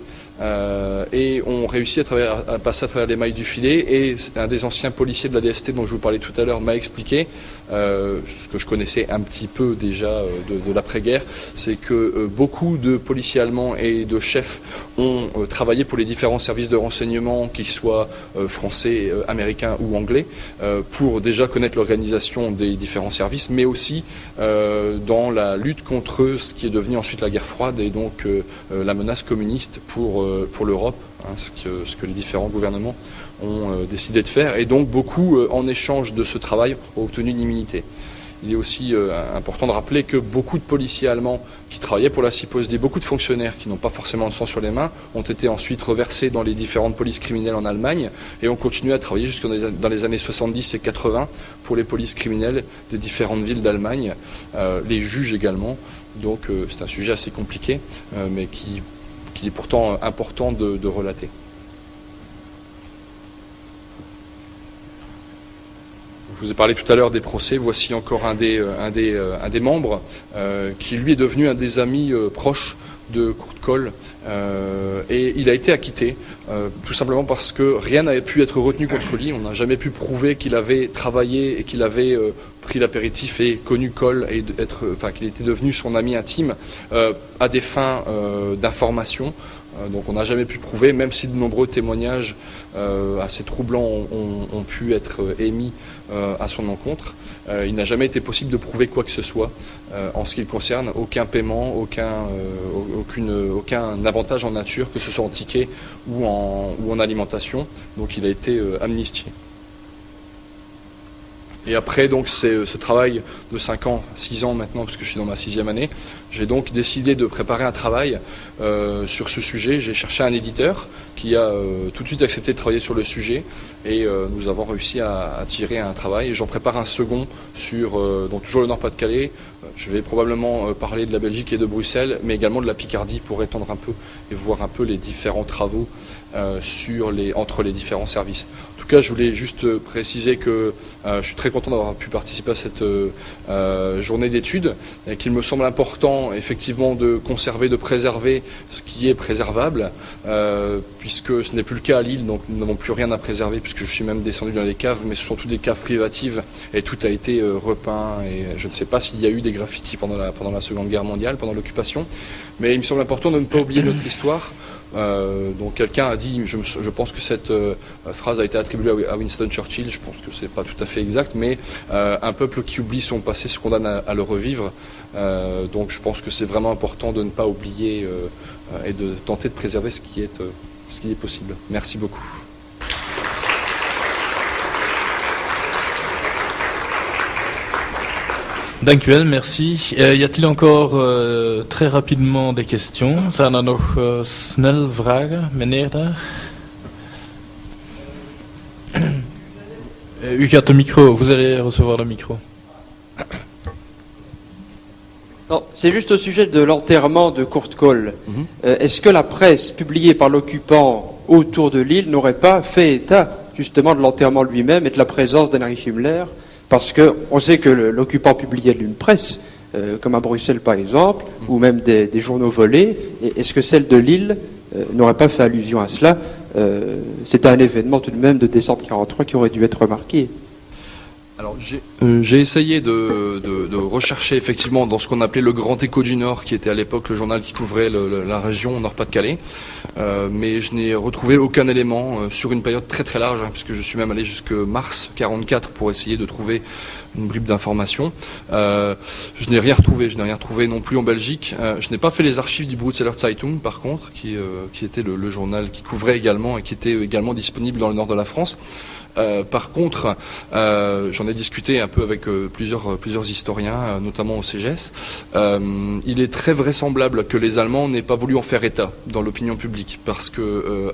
Et ont réussi à passer à travers les mailles du filet. Et un des anciens policiers de la DST dont je vous parlais tout à l'heure m'a expliqué, ce que je connaissais un petit peu déjà de l'après-guerre, c'est que beaucoup de policiers allemands et de chefs ont travaillé pour les différents services de renseignement, qu'ils soient français, américains ou anglais, pour déjà connaître l'organisation des différents services, mais aussi dans la lutte contre ce qui est devenu ensuite la guerre froide et donc la menace communiste pour l'Europe, hein, ce que les différents gouvernements ont décidé de faire. Et donc beaucoup, en échange de ce travail, ont obtenu une immunité. Il est aussi important de rappeler que beaucoup de policiers allemands qui travaillaient pour la CIPO-SD, beaucoup de fonctionnaires qui n'ont pas forcément le sang sur les mains, ont été ensuite reversés dans les différentes polices criminelles en Allemagne et ont continué à travailler jusque dans les années 70 et 80 pour les polices criminelles des différentes villes d'Allemagne, les juges également. Donc c'est un sujet assez compliqué, mais qui est pourtant important de relater. Je vous ai parlé tout à l'heure des procès. Voici encore un des membres qui lui est devenu un des amis proches de Kurt Kohl, et il a été acquitté tout simplement parce que rien n'avait pu être retenu contre lui. On n'a jamais pu prouver qu'il avait travaillé et qu'il avait pris l'apéritif et connu Kohl et qu'il était devenu son ami intime à des fins d'information. Donc on n'a jamais pu prouver, même si de nombreux témoignages assez troublants ont pu être émis à son encontre. Il n'a jamais été possible de prouver quoi que ce soit en ce qui le concerne, aucun paiement, aucun avantage en nature, que ce soit en ticket ou en alimentation. Donc il a été amnistié. Et après donc ce travail de 5 ans, 6 ans maintenant, parce que je suis dans ma 6e année, j'ai donc décidé de préparer un travail sur ce sujet. J'ai cherché un éditeur qui a tout de suite accepté de travailler sur le sujet et nous avons réussi à tirer un travail. Et j'en prépare un second sur donc toujours le Nord-Pas-de-Calais. Je vais probablement parler de la Belgique et de Bruxelles, mais également de la Picardie pour étendre un peu et voir un peu les différents travaux entre les différents services. En tout cas, je voulais juste préciser que je suis très content d'avoir pu participer à cette journée d'études et qu'il me semble important effectivement de conserver, de préserver ce qui est préservable, puisque ce n'est plus le cas à Lille, donc nous n'avons plus rien à préserver puisque je suis même descendu dans les caves, mais ce sont toutes des caves privatives et tout a été repeint et je ne sais pas s'il y a eu des graffitis pendant la Seconde Guerre mondiale, pendant l'occupation, mais il me semble important de ne pas oublier notre histoire Donc quelqu'un a dit, je pense que cette phrase a été attribuée à Winston Churchill, je pense que c'est pas tout à fait exact, mais un peuple qui oublie son passé se condamne à le revivre. Donc je pense que c'est vraiment important de ne pas oublier et de tenter de préserver ce qui est possible. Merci beaucoup. Dank u wel, merci. Y a-t-il encore très rapidement des questions? Zijn er nog snel vragen, meneer daar? U gaat de micro, vous allez recevoir le micro. C'est juste au sujet de l'enterrement de Kurt Kohl. Est-ce que la presse publiée par l'occupant autour de l'île n'aurait pas fait état justement de l'enterrement lui-même et de la présence d'Heinrich Himmler? Parce qu'on sait que l'occupant publiait une presse, comme à Bruxelles par exemple, ou même des journaux volés. Est-ce que celle de Lille n'aurait pas fait allusion à cela? C'était un événement tout de même de décembre 1943 qui aurait dû être remarqué. Alors j'ai essayé de rechercher effectivement dans ce qu'on appelait le Grand Écho du Nord, qui était à l'époque le journal qui couvrait la région Nord-Pas-de-Calais, mais je n'ai retrouvé aucun élément sur une période très très large, puisque je suis même allé jusque mars 1944 pour essayer de trouver une bribe d'informations. Je n'ai rien retrouvé non plus en Belgique. Je n'ai pas fait les archives du Brutzeler Zeitung par contre, qui était le journal qui couvrait également et qui était également disponible dans le nord de la France. Par contre, j'en ai discuté un peu avec plusieurs historiens, notamment au CGS. Il est très vraisemblable que les Allemands n'aient pas voulu en faire état dans l'opinion publique, parce que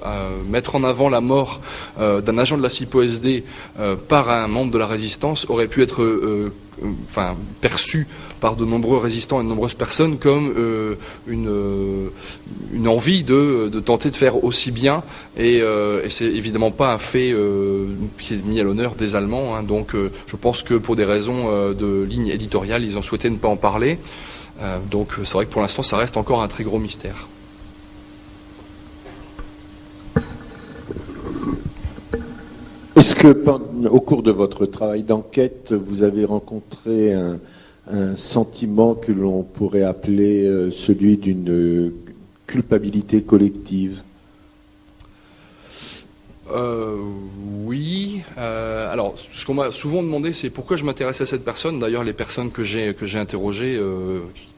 mettre en avant la mort d'un agent de la SIPO-SD par un membre de la résistance aurait pu être perçu par de nombreux résistants et de nombreuses personnes comme une envie de tenter de faire aussi bien, et c'est évidemment pas un fait qui est mis à l'honneur des Allemands, hein. Donc je pense que pour des raisons de ligne éditoriale, ils ont souhaité ne pas en parler. Donc c'est vrai que pour l'instant ça reste encore un très gros mystère. Est-ce que, au cours de votre travail d'enquête, vous avez rencontré un sentiment que l'on pourrait appeler celui d'une culpabilité collective? Oui. Alors, ce qu'on m'a souvent demandé, c'est pourquoi je m'intéresse à cette personne. D'ailleurs, les personnes que j'ai interrogées,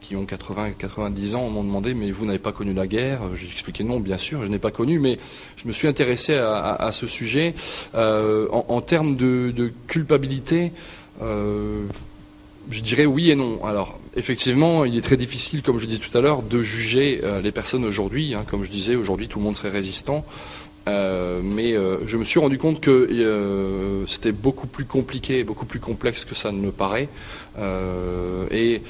qui ont 90 ans, m'ont demandé, mais vous n'avez pas connu la guerre? J'ai expliqué non, bien sûr, je n'ai pas connu, mais je me suis intéressé à ce sujet. En termes de culpabilité, je dirais oui et non. Alors, effectivement, il est très difficile, comme je disais tout à l'heure, de juger les personnes aujourd'hui. Hein. Comme je disais, aujourd'hui, tout le monde serait résistant. Mais je me suis rendu compte que c'était beaucoup plus compliqué, beaucoup plus complexe que ça ne me paraît, et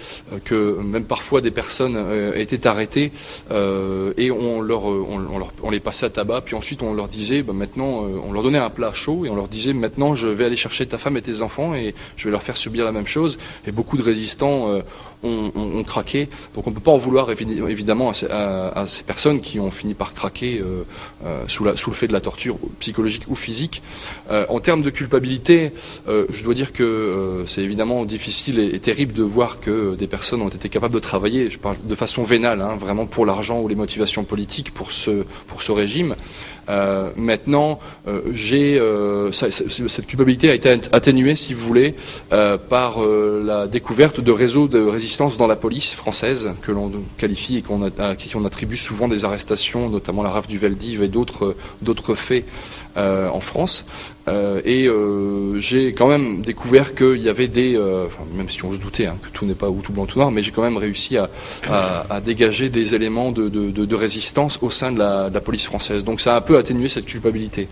que même parfois des personnes étaient arrêtées et on les passait à tabac, puis ensuite on leur disait, maintenant, on leur donnait un plat chaud et on leur disait, maintenant je vais aller chercher ta femme et tes enfants et je vais leur faire subir la même chose. Et beaucoup de résistants ont craqué. Donc on ne peut pas en vouloir évidemment à ces personnes qui ont fini par craquer sous le fait de la torture psychologique ou physique. En termes de culpabilité, je dois dire que c'est évidemment difficile et terrible de voir que des personnes ont été capables de travailler, je parle de façon vénale, hein, vraiment pour l'argent ou les motivations politiques pour ce régime. Maintenant, cette culpabilité a été atténuée, si vous voulez, par la découverte de réseaux de résistance dans la police française, que l'on qualifie et à qui on attribue souvent des arrestations, notamment la rafle du Veldiv et d'autres faits en France. J'ai quand même découvert qu'il y avait même si on se doutait, hein, que tout n'est pas ou tout blanc tout noir, mais j'ai quand même réussi à dégager des éléments de résistance au sein de la police française. Donc ça a un peu atténué cette culpabilité,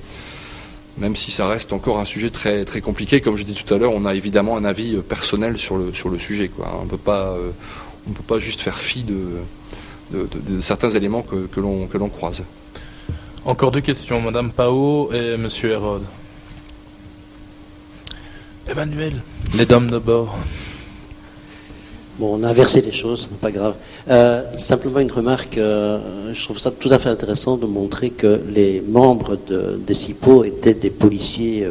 même si ça reste encore un sujet très, très compliqué. Comme je dis tout à l'heure, on a évidemment un avis personnel sur le sujet, quoi. On ne peut pas juste faire fi de certains éléments que l'on croise. Encore deux questions, Madame Pao et Monsieur Hérode. Emmanuel, les dames d'abord. Bon, on a inversé les choses, pas grave. Simplement une remarque, je trouve ça tout à fait intéressant de montrer que les membres des SIPO étaient des policiers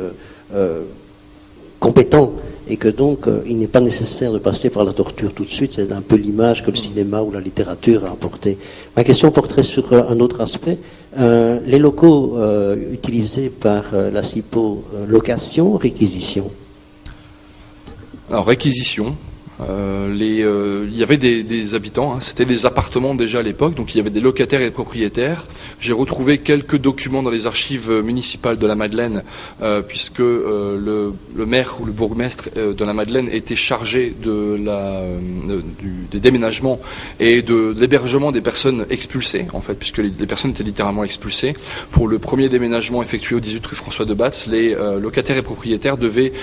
compétents et que donc il n'est pas nécessaire de passer par la torture tout de suite. C'est un peu l'image que le cinéma ou la littérature a apporté. Ma question porterait sur un autre aspect. Les locaux utilisés par la SIPO, location, réquisition? Alors, réquisition. Il y avait des habitants, hein, c'était des appartements déjà à l'époque, donc il y avait des locataires et des propriétaires. J'ai retrouvé quelques documents dans les archives municipales de la Madeleine, puisque le maire ou le bourgmestre de la Madeleine était chargé des déménagements et de l'hébergement des personnes expulsées, en fait, puisque les personnes étaient littéralement expulsées. Pour le premier déménagement effectué au 18 rue François de Batz, les locataires et propriétaires devaient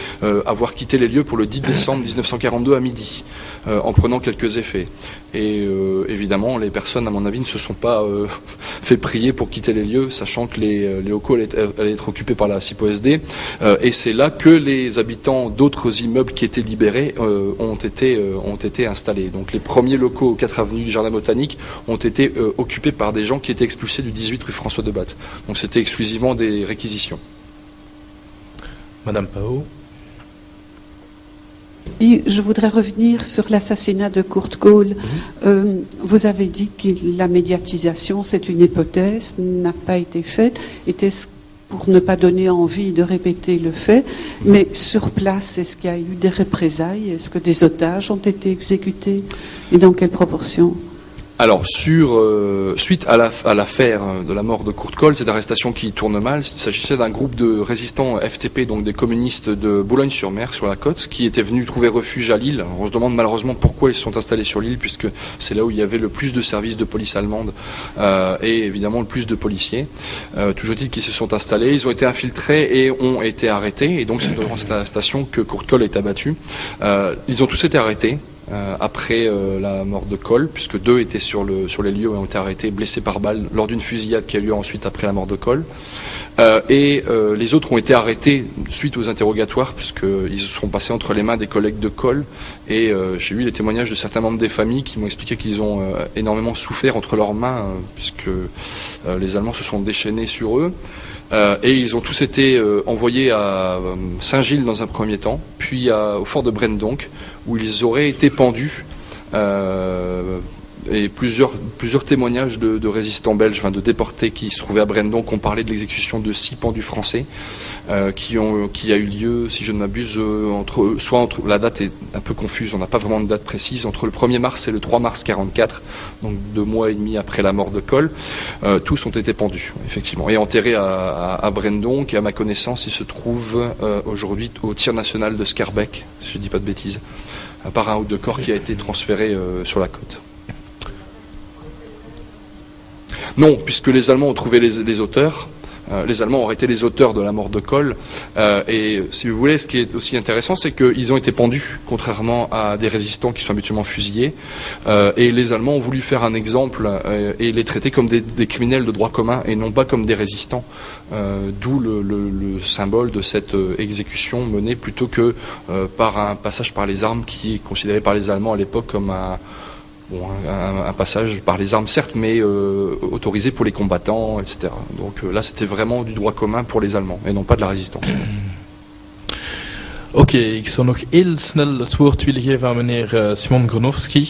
avoir quitté les lieux pour le 10 décembre 1942 à midi. En prenant quelques effets. Et évidemment, les personnes, à mon avis, ne se sont pas fait prier pour quitter les lieux, sachant que les locaux allaient être occupés par la SIPO-SD. Et c'est là que les habitants d'autres immeubles qui étaient libérés ont été installés. Donc les premiers locaux aux 4 avenues du Jardin Botanique ont été occupés par des gens qui étaient expulsés du 18 rue François de Batz. Donc c'était exclusivement des réquisitions. Madame Pao. Et je voudrais revenir sur l'assassinat de Kurt Cole. Vous avez dit que la médiatisation, c'est une hypothèse, n'a pas été faite. Était-ce pour ne pas donner envie de répéter le fait? Mais sur place, est-ce qu'il y a eu des représailles? Est-ce que des otages ont été exécutés? Et dans quelle proportion? Alors, suite à l'affaire de la mort de Kurt Cole, cette arrestation qui tourne mal, il s'agissait d'un groupe de résistants FTP, donc des communistes de Boulogne-sur-Mer, sur la côte, qui étaient venus trouver refuge à Lille. On se demande malheureusement pourquoi ils se sont installés sur l'île, puisque c'est là où il y avait le plus de services de police allemande et évidemment le plus de policiers. Toujours est-il qu'ils se sont installés, ils ont été infiltrés et ont été arrêtés, et donc c'est devant cette arrestation que Kurt Cole est abattu. Ils ont tous été arrêtés. Après la mort de Cole, puisque 2 étaient sur les lieux et ont été arrêtés, blessés par balle, lors d'une fusillade qui a eu lieu ensuite après la mort de Cole. Les autres ont été arrêtés suite aux interrogatoires, puisqu'ils seront passés entre les mains des collègues de Cole. Et j'ai eu les témoignages de certains membres des familles qui m'ont expliqué qu'ils ont énormément souffert entre leurs mains, puisque les Allemands se sont déchaînés sur eux. Et ils ont tous été envoyés à Saint-Gilles dans un premier temps, puis au fort de Brendonck, où ils auraient été pendus. Et plusieurs témoignages de résistants belges, enfin de déportés qui se trouvaient à Brendonck ont parlé de l'exécution de 6 pendus français qui a eu lieu, si je ne m'abuse, la date est un peu confuse, on n'a pas vraiment de date précise, entre le 1er mars et le 3 mars 44, donc 2 mois et demi après la mort de Cole. Tous ont été pendus, effectivement, et enterrés à Brendonck. Et à ma connaissance, ils se trouvent aujourd'hui au tir national de Scarbeck, si je ne dis pas de bêtises, à part un ou 2 corps qui a été transféré sur la côte. Non, puisque les Allemands ont trouvé les auteurs. Les Allemands ont arrêté les auteurs de la mort de Cole. Et si vous voulez, ce qui est aussi intéressant, c'est qu'ils ont été pendus, contrairement à des résistants qui sont habituellement fusillés. Et les Allemands ont voulu faire un exemple et les traiter comme des criminels de droit commun et non pas comme des résistants. D'où le symbole de cette exécution menée plutôt que par un passage par les armes qui est considéré par les Allemands à l'époque comme un passage par les armes, certes, mais autorisé pour les combattants, etc. Donc là, c'était vraiment du droit commun pour les Allemands, et non pas de la résistance. Oké, ik zou nog heel snel het woord willen geven aan meneer Simon Gronowski.